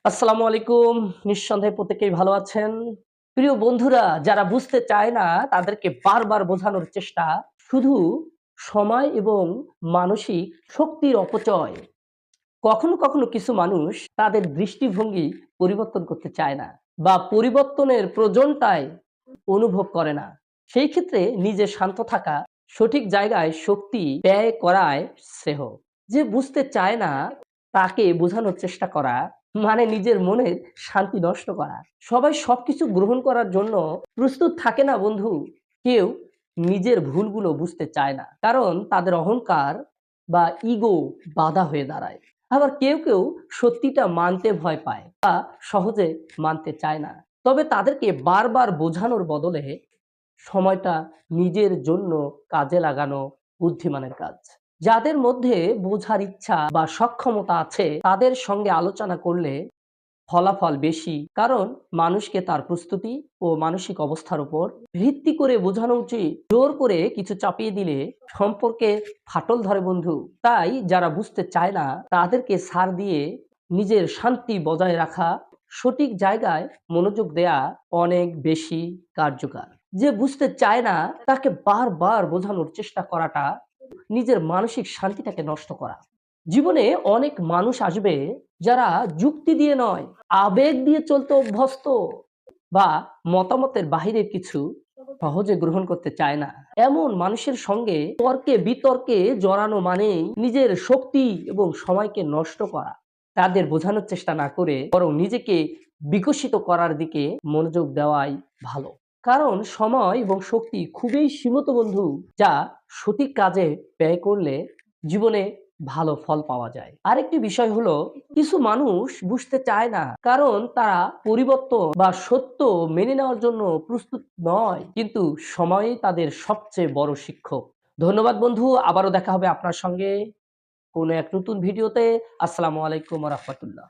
আসসালামু আলাইকুম। নিঃসন্দেহে প্রত্যেকেই ভালো আছেন। প্রিয় বন্ধুরা, যারা বুঝতে চায় না তাদেরকে বারবার বোঝানোর চেষ্টা শুধু সময় এবং মানসিক শক্তির অপচয়। কখনো কিছু মানুষ তাদের দৃষ্টিভঙ্গি পরিবর্তন করতে চায় না বা পরিবর্তনের প্রয়োজনটাই অনুভব করে না। সেই ক্ষেত্রে নিজে শান্ত থাকা, সঠিক জায়গায় শক্তি ব্যয় করায় শ্রেয়। যে বুঝতে চায় না তাকে বোঝানোর চেষ্টা করা মানে নিজের মনের শান্তি নষ্ট করা। সবাই সবকিছু গ্রহণ করার জন্য প্রস্তুত থাকে না বন্ধু। কেউ নিজের ভুলগুলো বুঝতে চায় না। কারণ তাদের অহংকার বা ইগো বাধা হয়ে দাঁড়ায়। আবার কেউ সত্যিটা মানতে ভয় পায় বা সহজে মানতে চায় না। তবে তাদেরকে বারবার বোঝানোর বদলে সময়টা নিজের জন্য কাজে লাগানো বুদ্ধিমানের কাজ। যাদের মধ্যে বোঝার ইচ্ছা বা সক্ষমতা আছে তাদের সঙ্গে আলোচনা করলে ফলাফল বেশি। কারণ মানুষকে তার প্রস্তুতি ও মানসিক অবস্থার উপর ভিত্তি করে বোঝানো উচিত। জোর করে কিছু চাপিয়ে দিলে সম্পর্কে ফাটল ধরে বন্ধু। তাই যারা বুঝতে চায় না তাদেরকে ছাড় দিয়ে নিজের শান্তি বজায় রাখা, সঠিক জায়গায় মনোযোগ দেয়া অনেক বেশি কার্যকর। যে বুঝতে চায় না তাকে বারবার বোঝানোর চেষ্টা করাটা নিজের মানসিক শান্তিটাকে নষ্ট করা। জীবনে অনেক মানুষ আসবে যারা যুক্তি দিয়ে নয়, আবেগ দিয়ে চলতে অভ্যস্ত বা মতামতের বাহিরের কিছু সহজে গ্রহণ করতে চায় না। এমন মানুষের সঙ্গে তর্কে বিতর্কে জড়ানো মানেই নিজের শক্তি এবং সময়কে নষ্ট করা। তাদের বোঝানোর চেষ্টা না করে বরং নিজেকে বিকশিত করার দিকে মনোযোগ দেওয়াই ভালো। কারণ সময় এবং শক্তি খুবই সীমিত বন্ধু, যা সঠিক কাজে ব্যয় করলে জীবনে ভালো ফল পাওয়া যায়। আরেকটি বিষয় হলো কিছু মানুষ বুঝতে চায় না কারণ তারা পরিবর্তন বা সত্য মেনে নেওয়ার জন্য প্রস্তুত নয়, কিন্তু সময়ই তাদের সবচেয়ে বড় শিক্ষক। ধন্যবাদ বন্ধু, আবারও দেখা হবে আপনার সঙ্গে কোনো এক নতুন ভিডিওতে। আসসালামু আলাইকুম ওয়া রাহমাতুল্লাহ।